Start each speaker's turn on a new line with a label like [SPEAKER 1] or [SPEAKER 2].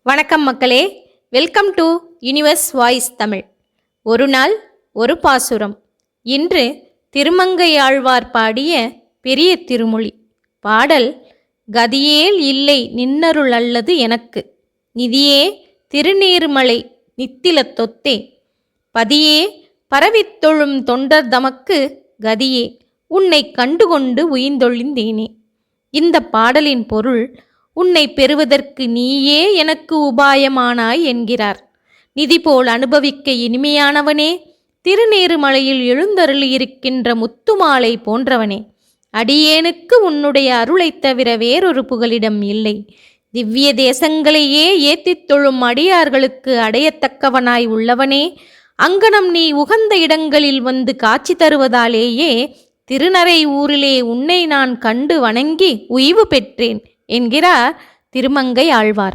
[SPEAKER 1] வணக்கம் மக்களே, welcome to universe voice Tamil. ஒரு நாள் ஒரு பாசுரம். இன்று திருமங்கையாழ்வார் பாடிய பெரிய திருமொழி. பாடல்: கதியேல் இல்லை நின்னருள் அல்லது எனக்கு, நிதியே திருநீர்மலை நித்தில தொத்தே, பதியே பரவித்தொழும் தொண்டர் தமக்கு, கதியே உன்னை கண்டுகொண்டு உயிர்ந்தொழிந்தேனே. இந்த பாடலின் பொருள்: உன்னை பெறுவதற்கு நீயே எனக்கு உபாயமானாய் என்கிறார். நிதி போல் அனுபவிக்க இனிமையானவனே, திருநீறுமலையில் எழுந்தருளியிருக்கின்ற முத்துமாலை போன்றவனே, அடியேனுக்கு உன்னுடைய அருளைத் தவிர வேறொரு புகலிடம் இல்லை. திவ்ய தேசங்களையே ஏத்தித் தொழும் அடியார்களுக்கு அடையத்தக்கவனாய் உள்ளவனே, அங்கனம் நீ உகந்த இடங்களில் வந்து காட்சி தருவதாலேயே திருநறை ஊரிலே உன்னை நான் கண்டு வணங்கி உய்வு பெற்றேன் என்கிறார் திருமங்கை ஆழ்வார்.